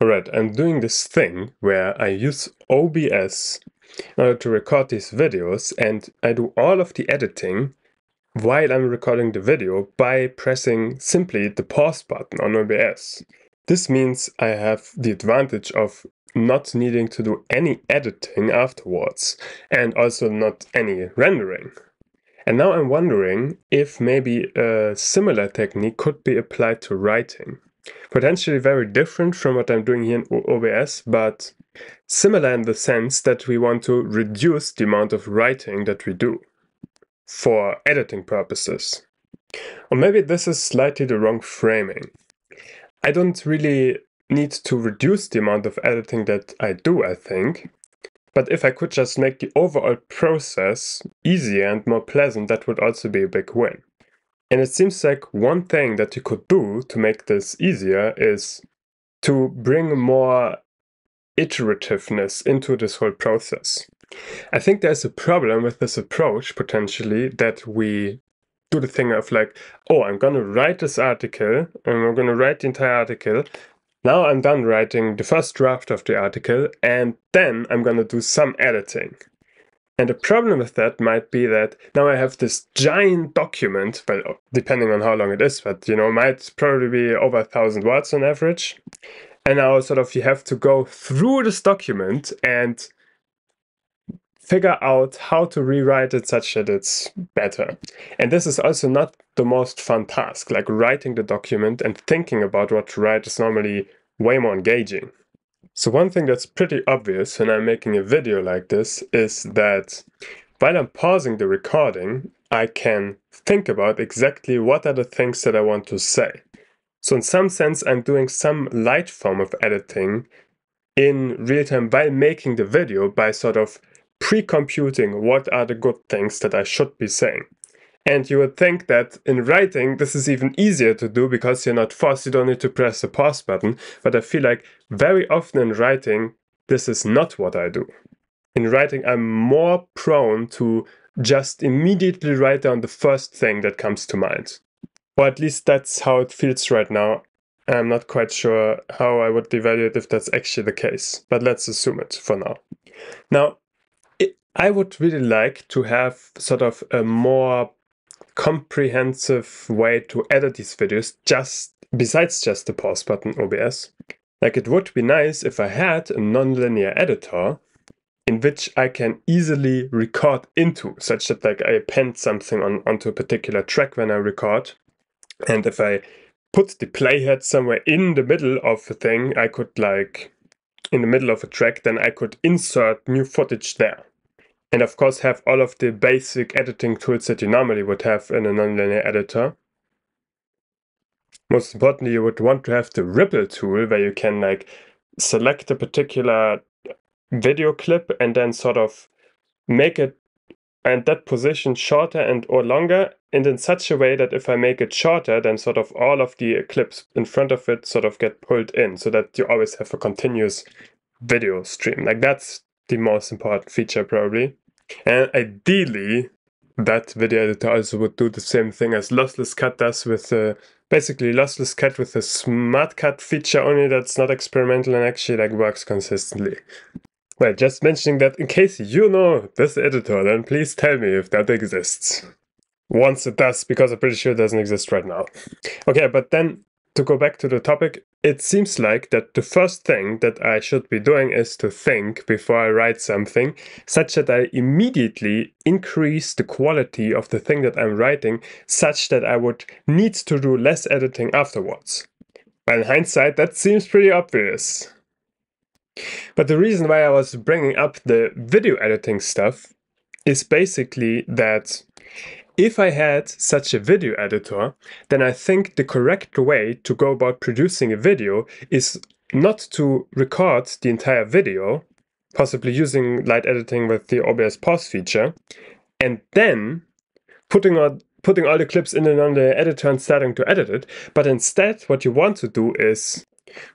Alright, I'm doing this thing where I use OBS in order to record these videos, and I do all of the editing while I'm recording the video by pressing simply the pause button on OBS. This means I have the advantage of not needing to do any editing afterwards, and also not any rendering. And now I'm wondering if maybe a similar technique could be applied to writing. Potentially very different from what I'm doing here in OBS, but similar in the sense that we want to reduce the amount of writing that we do for editing purposes. Or maybe this is slightly the wrong framing. I don't really need to reduce the amount of editing that I do, I think. But if I could just make the overall process easier and more pleasant, that would also be a big win. And it seems like one thing that you could do to make this easier is to bring more iterativeness into this whole process. I think there's a problem with this approach, potentially, that we do the thing of like, oh, I'm gonna write this article, and I'm gonna write the entire article. Now I'm done writing the first draft of the article, and then I'm gonna do some editing. And the problem with that might be that now I have this giant document, well, depending on how long it is, but might probably be over 1,000 words on average. And now sort of you have to go through this document and figure out how to rewrite it such that it's better. And this is also not the most fun task. Like writing the document and thinking about what to write is normally way more engaging. So one thing that's pretty obvious when I'm making a video like this is that while I'm pausing the recording, I can think about exactly what are the things that I want to say. So in some sense, I'm doing some light form of editing in real time while making the video by sort of pre-computing what are the good things that I should be saying. And you would think that in writing, this is even easier to do because you're not forced, you don't need to press the pause button. But I feel like very often in writing, this is not what I do. In writing, I'm more prone to just immediately write down the first thing that comes to mind. Or at least that's how it feels right now. I'm not quite sure how I would evaluate if that's actually the case, but let's assume it for now. Now, I would really like to have sort of a more comprehensive way to edit these videos besides just the pause button OBS. Like it would be nice if I had a nonlinear editor in which I can easily record into, such that like I append something onto a particular track when I record. And if I put the playhead somewhere in the middle of a thing, I could like, in the middle of a track, then I could insert new footage there. And of course have all of the basic editing tools that you normally would have in a nonlinear editor. Most importantly, you would want to have the ripple tool where you can like select a particular video clip and then sort of make it and that position shorter and or longer, and in such a way that if I make it shorter, then sort of all of the clips in front of it sort of get pulled in so that you always have a continuous video stream. Like that's the most important feature probably. And ideally, that video editor also would do the same thing as Lossless Cut does with basically Lossless Cut with a Smart Cut feature, only that's not experimental and actually like works consistently. Well, just mentioning that in case you know this editor, then please tell me if that exists. Once it does, because I'm pretty sure it doesn't exist right now. Okay, but then to go back to the topic, it seems like that the first thing that I should be doing is to think before I write something, such that I immediately increase the quality of the thing that I'm writing, such that I would need to do less editing afterwards. Well, in hindsight, that seems pretty obvious. But the reason why I was bringing up the video editing stuff is basically that if I had such a video editor, then I think the correct way to go about producing a video is not to record the entire video, possibly using light editing with the OBS pause feature, and then putting all the clips in on the editor and starting to edit it. But instead, what you want to do is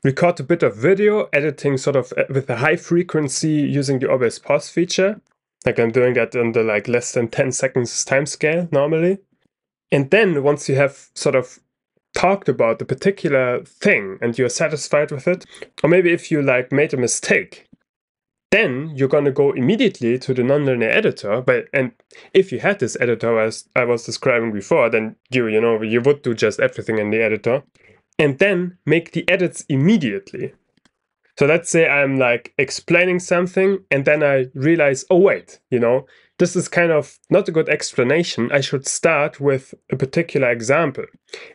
record a bit of video, editing sort of with a high frequency using the OBS pause feature. Like I'm doing that on the like less than 10 seconds time scale normally. And then once you have sort of talked about a particular thing and you're satisfied with it, or maybe if you like made a mistake, then you're going to go immediately to the nonlinear editor. And if you had this editor as I was describing before, then you would do just everything in the editor and then make the edits immediately. So let's say I'm like explaining something and then I realize, oh wait, this is kind of not a good explanation. I should start with a particular example.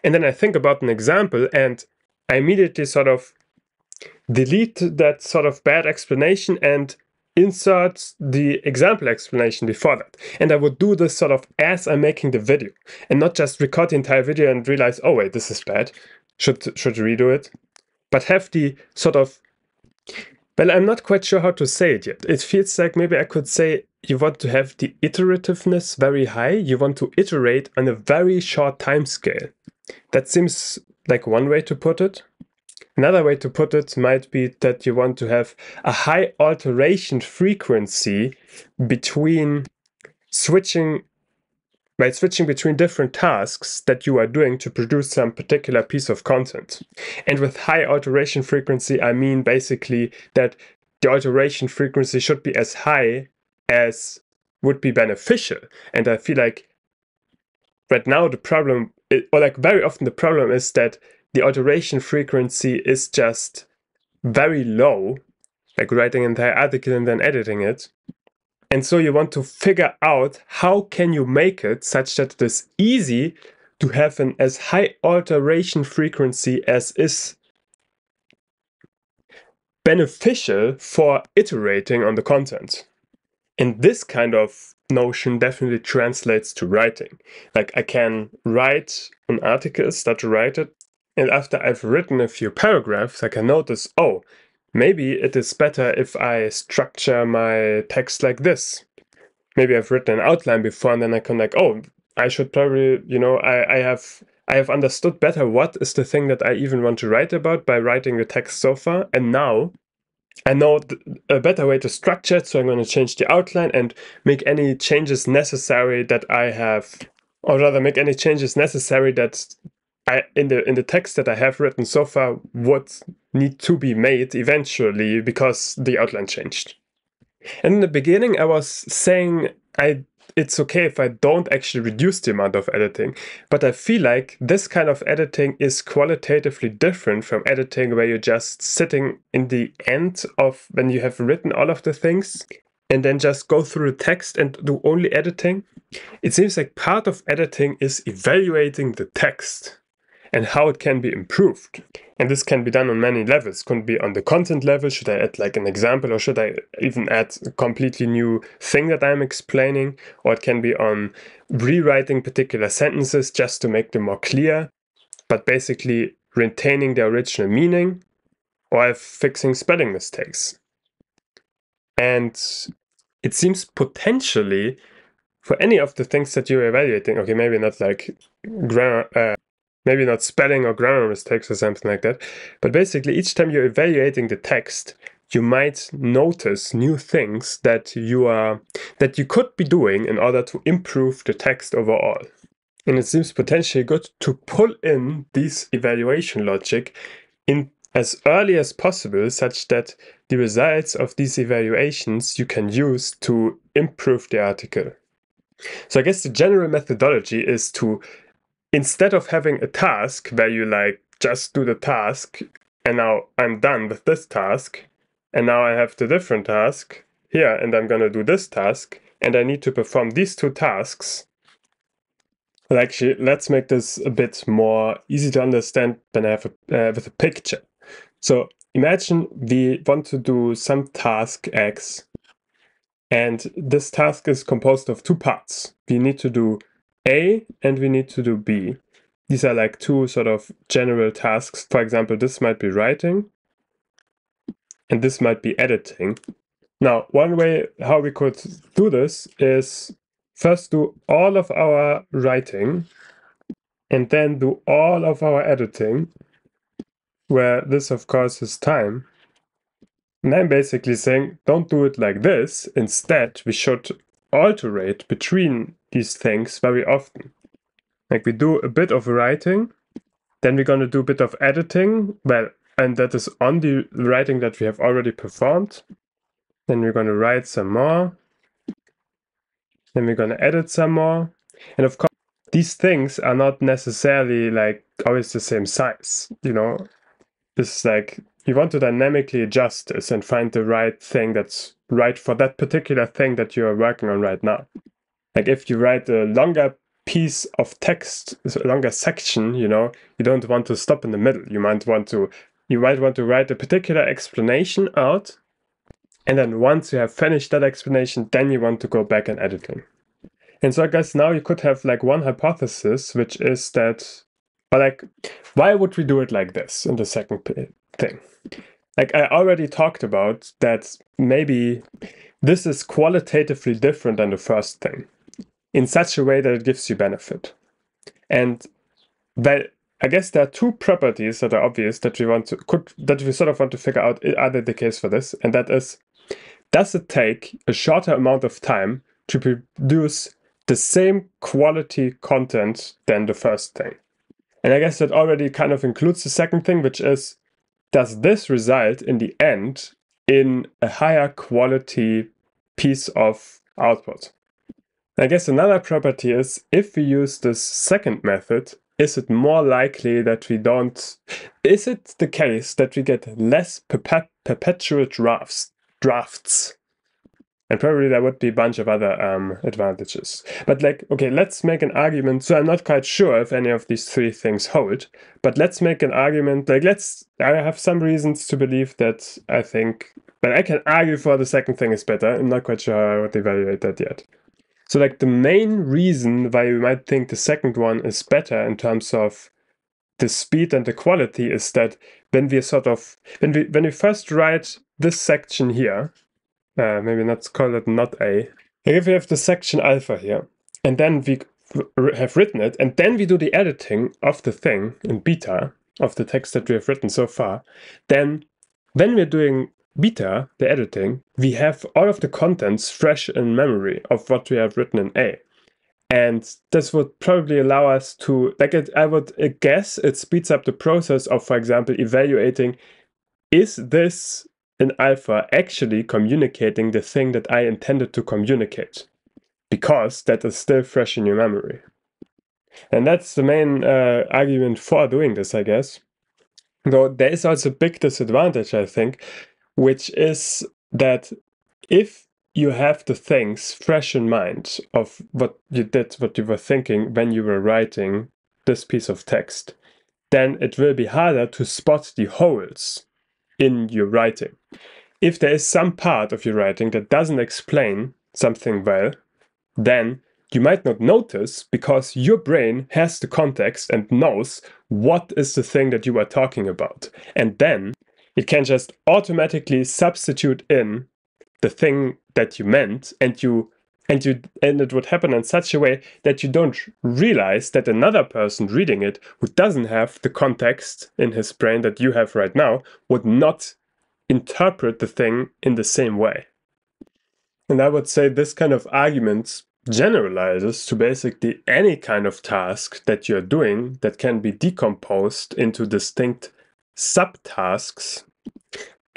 And then I think about an example and I immediately sort of delete that sort of bad explanation and insert the example explanation before that. And I would do this sort of as I'm making the video and not just record the entire video and realize, oh wait, this is bad. Should redo it. But have the sort of, well, I'm not quite sure how to say it yet. It feels like maybe I could say you want to have the iterativeness very high. You want to iterate on a very short time scale. That seems like one way to put it. Another way to put it might be that you want to have a high alteration frequency between switching between different tasks that you are doing to produce some particular piece of content. And with high alteration frequency, I mean basically that the alteration frequency should be as high as would be beneficial. And I feel like right now the problem, or like very often the problem is that the alteration frequency is just very low, like writing an entire article and then editing it. And so you want to figure out how can you make it such that it is easy to have an as high alteration frequency as is beneficial for iterating on the content. And this kind of notion definitely translates to writing. Like I can write an article, start to write it, and after I've written a few paragraphs, I can notice, oh, maybe it is better if I structure my text like this. Maybe I've written an outline before and then I can like, oh, I should probably, I have understood better what is the thing that I even want to write about by writing the text so far. And now I know a better way to structure it. So I'm going to change the outline and make any changes necessary that I have, or rather make any changes necessary that in the text that I have written so far would need to be made eventually because the outline changed. And in the beginning, I was saying it's okay if I don't actually reduce the amount of editing, but I feel like this kind of editing is qualitatively different from editing where you're just sitting in the end of when you have written all of the things and then just go through the text and do only editing. It seems like part of editing is evaluating the text and how it can be improved. And this can be done on many levels. It could be on the content level. Should I add like an example, or should I even add a completely new thing that I'm explaining? Or it can be on rewriting particular sentences just to make them more clear, but basically retaining the original meaning, or fixing spelling mistakes. And it seems potentially for any of the things that you're evaluating, okay, maybe not like grammar, maybe not spelling or grammar mistakes or something like that, but basically each time you're evaluating the text, you might notice new things that you could be doing in order to improve the text overall. And it seems potentially good to pull in this evaluation logic in as early as possible, such that the results of these evaluations you can use to improve the article. So I guess the general methodology is to, instead of having a task where you like just do the task and now I'm done with this task and now I have the different task here and I'm gonna do this task and I need to perform these two tasks. Well, actually, let's make this a bit more easy to understand than I have with a picture. So imagine we want to do some task X, and this task is composed of two parts. We need to do A and we need to do B. These are like two sort of general tasks. For example, this might be writing and this might be editing. Now, one way how we could do this is first do all of our writing and then do all of our editing, where this of course is time. And I'm basically saying, don't do it like this. Instead, we should alternate between these things very often. Like we do a bit of writing, Then we're going to do a bit of editing, and that is on the writing that we have already performed. Then we're going to write some more. Then we're going to edit some more. And of course, these things are not necessarily like always the same size, you know. It's like you want to dynamically adjust this and find the right thing that's right for that particular thing that you are working on right now. Like if you write a longer piece of text, a longer section, you know, you don't want to stop in the middle. You might want to write a particular explanation out, and then once you have finished that explanation, then you want to go back and editing. And so I guess now you could have like one hypothesis, which is that, or like, why would we do it like this in the second thing? Like I already talked about that maybe this is qualitatively different than the first thing in such a way that it gives you benefit. And I guess there are two properties that are obvious that we sort of want to figure out, are they the case for this? And that is, does it take a shorter amount of time to produce the same quality content than the first thing? And I guess that already kind of includes the second thing, which is, does this result in the end in a higher quality piece of output? I guess another property is, if we use this second method, is it more likely that we don't, is it the case that we get less perpetual drafts? And probably there would be a bunch of other advantages. But like, okay, let's make an argument. So I'm not quite sure if any of these three things hold, but let's make an argument. Like, I have some reasons to believe that I think, but I can argue for the second thing is better. I'm not quite sure how I would evaluate that yet. So like the main reason why we might think the second one is better in terms of the speed and the quality is that when we first write this section here, maybe let's call it not A. Like if we have the section alpha here, and then we have written it, and then we do the editing of the thing in beta, of the text that we have written so far, then when we're doing beta, the editing, we have all of the contents fresh in memory of what we have written in A. And this would probably allow us to, like I would guess it speeds up the process of, for example, evaluating, is this in alpha actually communicating the thing that I intended to communicate? Because that is still fresh in your memory. And that's the main argument for doing this, I guess. Though there is also a big disadvantage, I think, which is that if you have the things fresh in mind of what you did, what you were thinking when you were writing this piece of text, then it will be harder to spot the holes in your writing. If there is some part of your writing that doesn't explain something well, then you might not notice because your brain has the context and knows what is the thing that you are talking about. And then it can just automatically substitute in the thing that you meant, and it would happen in such a way that you don't realize that another person reading it who doesn't have the context in his brain that you have right now would not interpret the thing in the same way. And I would say this kind of argument generalizes to basically any kind of task that you're doing that can be decomposed into distinct subtasks.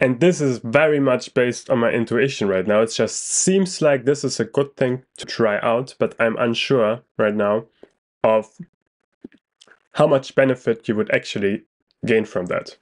And this is very much based on my intuition right now. It just seems like this is a good thing to try out, but I'm unsure right now of how much benefit you would actually gain from that.